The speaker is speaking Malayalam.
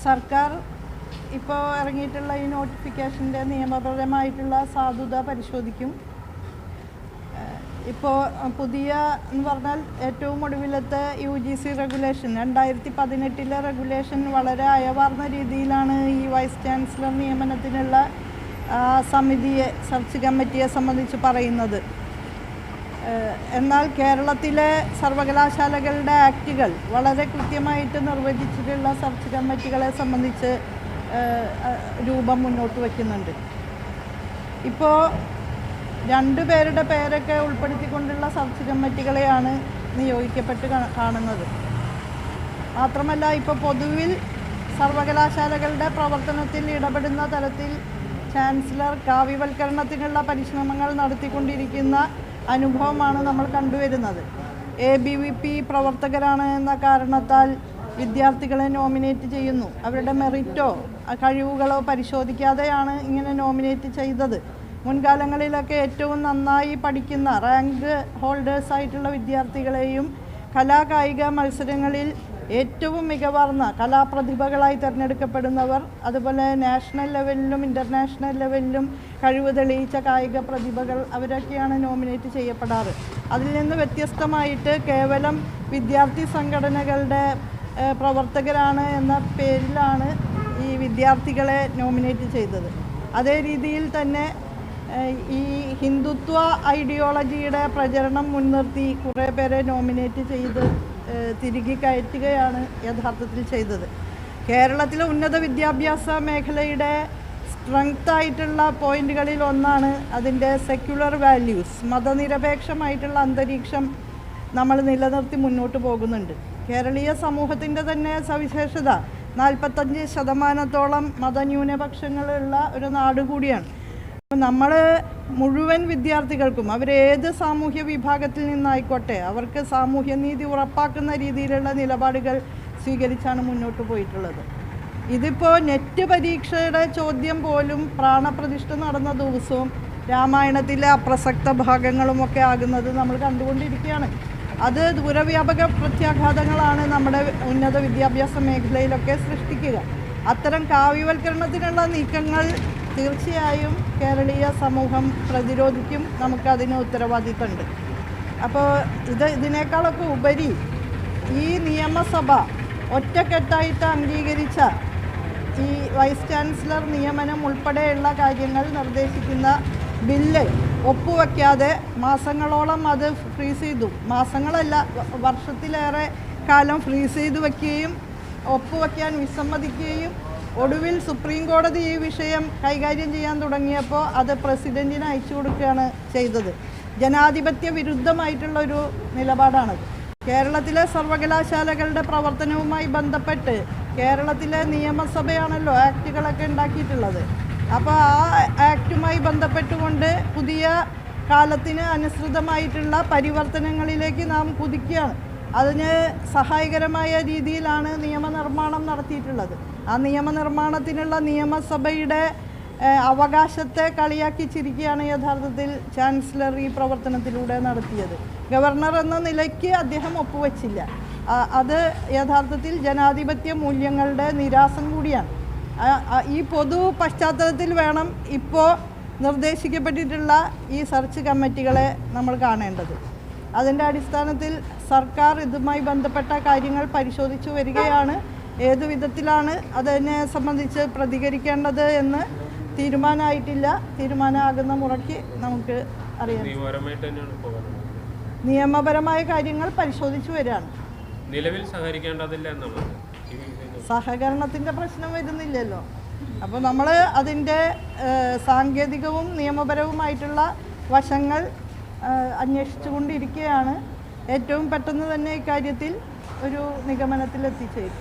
സർക്കാർ ഇപ്പോൾ ഇറങ്ങിയിട്ടുള്ള ഈ നോട്ടിഫിക്കേഷൻ്റെ നിയമപരമായിട്ടുള്ള സാധുത പരിശോധിക്കും. ഇപ്പോൾ പുതിയ എന്ന് പറഞ്ഞാൽ ഏറ്റവും ഒടുവിലത്തെ UGC റെഗുലേഷൻ 2018 റെഗുലേഷൻ വളരെ അയവാർന്ന രീതിയിലാണ് ഈ വൈസ് ചാൻസലർ നിയമനത്തിനുള്ള സമിതിയെ, സെർച്ച് കമ്മിറ്റിയെ സംബന്ധിച്ച് പറയുന്നത്. എന്നാൽ കേരളത്തിലെ സർവകലാശാലകളുടെ ആക്റ്റുകൾ വളരെ കൃത്യമായിട്ട് നിർവചിച്ചിട്ടുള്ള സെർച്ച് കമ്മിറ്റികളെ സംബന്ധിച്ച് രൂപം മുന്നോട്ട് വയ്ക്കുന്നുണ്ട്. ഇപ്പോൾ 2 പേരുടെ പേരൊക്കെ ഉൾപ്പെടുത്തിക്കൊണ്ടുള്ള സെർച്ച് കമ്മിറ്റികളെയാണ് നിയോഗിക്കപ്പെട്ട് കാണുന്നത്. മാത്രമല്ല ഇപ്പോൾ പൊതുവിൽ സർവകലാശാലകളുടെ പ്രവർത്തനത്തിൽ ഇടപെടുന്ന തരത്തിൽ ചാൻസലർ കാവ്യവൽക്കരണത്തിനുള്ള പരിശ്രമങ്ങൾ നടത്തിക്കൊണ്ടിരിക്കുന്ന അനുഭവമാണ് നമ്മൾ കണ്ടുവരുന്നത്. ABVP പ്രവർത്തകരാണ് എന്ന കാരണത്താൽ വിദ്യാർത്ഥികളെ നോമിനേറ്റ് ചെയ്യുന്നു. അവരുടെ മെറിറ്റോ കഴിവുകളോ പരിശോധിക്കാതെയാണ് ഇങ്ങനെ നോമിനേറ്റ് ചെയ്തത്. മുൻകാലങ്ങളിലൊക്കെ ഏറ്റവും നന്നായി പഠിക്കുന്ന റാങ്ക് ഹോൾഡേഴ്സായിട്ടുള്ള വിദ്യാർത്ഥികളെയും കലാകായിക മത്സരങ്ങളിൽ ഏറ്റവും മികവാർന്ന കലാപ്രതിഭകളായി തിരഞ്ഞെടുക്കപ്പെടുന്നവർ, അതുപോലെ നാഷണൽ ലെവലിലും ഇൻ്റർനാഷണൽ ലെവലിലും കഴിവ് തെളിയിച്ച കായിക പ്രതിഭകൾ, അവരൊക്കെയാണ് നോമിനേറ്റ് ചെയ്യപ്പെടാറ്. അതിൽ നിന്ന് വ്യത്യസ്തമായിട്ട് കേവലം വിദ്യാർത്ഥി സംഘടനകളുടെ പ്രവർത്തകരാണ് എന്ന പേരിലാണ് ഈ വിദ്യാർത്ഥികളെ നോമിനേറ്റ് ചെയ്തത്. അതേ രീതിയിൽ തന്നെ ഈ ഹിന്ദുത്വ ഐഡിയോളജിയുടെ പ്രചരണം മുൻനിർത്തി കുറേ പേരെ നോമിനേറ്റ് ചെയ്ത് തിരികെ കയറ്റുകയാണ് യഥാർത്ഥത്തിൽ ചെയ്തത്. കേരളത്തിലെ ഉന്നത വിദ്യാഭ്യാസ മേഖലയുടെ സ്ട്രെങ്ത്തായിട്ടുള്ള പോയിന്റുകളിൽ ഒന്നാണ് അതിൻ്റെ സെക്യുലർ വാല്യൂസ്. മതനിരപേക്ഷമായിട്ടുള്ള അന്തരീക്ഷം നമ്മൾ നിലനിർത്തി മുന്നോട്ട് പോകുന്നുണ്ട്. കേരളീയ സമൂഹത്തിൻ്റെ തന്നെ സവിശേഷത 45% മതന്യൂനപക്ഷങ്ങളുള്ള ഒരു നാട് കൂടിയാണ്. നമ്മൾ മുഴുവൻ വിദ്യാർത്ഥികൾക്കും, അവരേത് സാമൂഹ്യ വിഭാഗത്തിൽ നിന്നായിക്കോട്ടെ, അവർക്ക് സാമൂഹ്യനീതി ഉറപ്പാക്കുന്ന രീതിയിലുള്ള നിലപാടുകൾ സ്വീകരിച്ചാണ് മുന്നോട്ട് പോയിട്ടുള്ളത്. ഇതിപ്പോൾ നെറ്റ് പരീക്ഷയുടെ ചോദ്യം പോലും പ്രാണപ്രതിഷ്ഠ നടന്ന ദിവസവും രാമായണത്തിലെ അപ്രസക്ത ഭാഗങ്ങളുമൊക്കെ ആകുന്നത് നമ്മൾ കണ്ടുകൊണ്ടിരിക്കുകയാണ്. അത് ദൂരവ്യാപക പ്രത്യാഘാതങ്ങളാണ് നമ്മുടെ ഉന്നത വിദ്യാഭ്യാസ മേഖലയിലൊക്കെ സൃഷ്ടിക്കുക. അത്തരം കാവ്യവൽക്കരണത്തിനുള്ള നീക്കങ്ങൾ തീർച്ചയായും കേരളീയ സമൂഹം പ്രതിരോധിക്കും. നമുക്കതിന് ഉത്തരവാദിത്തമുണ്ട്. അപ്പോൾ ഇതിനേക്കാളൊക്കെ ഉപരി ഈ നിയമസഭ ഒറ്റക്കെട്ടായിട്ട് അംഗീകരിച്ച ഈ വൈസ് ചാൻസലർ നിയമനം ഉൾപ്പെടെയുള്ള കാര്യങ്ങൾ നിർദ്ദേശിക്കുന്ന ബില്ല് ഒപ്പുവയ്ക്കാതെ മാസങ്ങളോളം അത് ഫ്രീസ് ചെയ്തു. മാസങ്ങളല്ല, വർഷത്തിലേറെ കാലം ഫ്രീസ് ചെയ്ത് വയ്ക്കുകയും ഒപ്പുവയ്ക്കാൻ വിസമ്മതിക്കുകയും ഒടുവിൽ സുപ്രീം കോടതി ഈ വിഷയം കൈകാര്യം ചെയ്യാൻ തുടങ്ങിയപ്പോൾ അത് പ്രസിഡൻറ്റിന് അയച്ചു കൊടുക്കുകയാണ് ചെയ്തത്. ജനാധിപത്യ വിരുദ്ധമായിട്ടുള്ളൊരു നിലപാടാണത്. കേരളത്തിലെ സർവകലാശാലകളുടെ പ്രവർത്തനവുമായി ബന്ധപ്പെട്ട് കേരളത്തിലെ നിയമസഭയാണല്ലോ ആക്റ്റുകളൊക്കെ ഉണ്ടാക്കിയിട്ടുള്ളത്. അപ്പോൾ ആ ആക്റ്റുമായി ബന്ധപ്പെട്ടുകൊണ്ട് പുതിയ കാലത്തിന് അനുസൃതമായിട്ടുള്ള പരിവർത്തനങ്ങളിലേക്ക് നാം കുതിക്കുകയാണ്. അതിന് സഹായകരമായ രീതിയിലാണ് നിയമനിർമ്മാണം നടത്തിയിട്ടുള്ളത്. ആ നിയമനിർമ്മാണത്തിനുള്ള നിയമസഭയുടെ അവകാശത്തെ കളിയാക്കി ചിരിക്കുകയാണ് യഥാർത്ഥത്തിൽ ചാൻസലർ ഈ പ്രവർത്തനത്തിലൂടെ നടത്തിയത്. ഗവർണർ എന്ന നിലയ്ക്ക് അദ്ദേഹം ഒപ്പുവെച്ചില്ല. അത് യഥാർത്ഥത്തിൽ ജനാധിപത്യ മൂല്യങ്ങളുടെ നിരാസം കൂടിയാണ്. ഈ പൊതു പശ്ചാത്തലത്തിൽ വേണം ഇപ്പോൾ നിർദ്ദേശിക്കപ്പെട്ടിട്ടുള്ള ഈ സെർച്ച് കമ്മിറ്റികളെ നമ്മൾ കാണേണ്ടത്. അതിൻ്റെ അടിസ്ഥാനത്തിൽ സർക്കാർ ഇതുമായി ബന്ധപ്പെട്ട കാര്യങ്ങൾ പരിശോധിച്ചു വരികയാണ്. ഏതു വിധത്തിലാണ് അതിനെ സംബന്ധിച്ച് പ്രതികരിക്കേണ്ടത് എന്ന് തീരുമാനമായിട്ടില്ല. തീരുമാനമാകുന്ന മുറയ്ക്ക് നമുക്ക് അറിയാം. നിയമപരമായ കാര്യങ്ങൾ പരിശോധിച്ചു വരികയാണ്. നിലവിൽ സഹകരിക്കേണ്ടതില്ല എന്നാണ്. സഹകരണത്തിൻ്റെ പ്രശ്നം വരുന്നില്ലല്ലോ. അപ്പോൾ നമ്മൾ അതിൻ്റെ സാങ്കേതികവും നിയമപരവുമായിട്ടുള്ള വശങ്ങൾ അന്വേഷിച്ചുകൊണ്ടിരിക്കുകയാണ്. ഏറ്റവും പെട്ടെന്ന് തന്നെ ഇക്കാര്യത്തിൽ ഒരു നിഗമനത്തിലെത്തിച്ചേരും.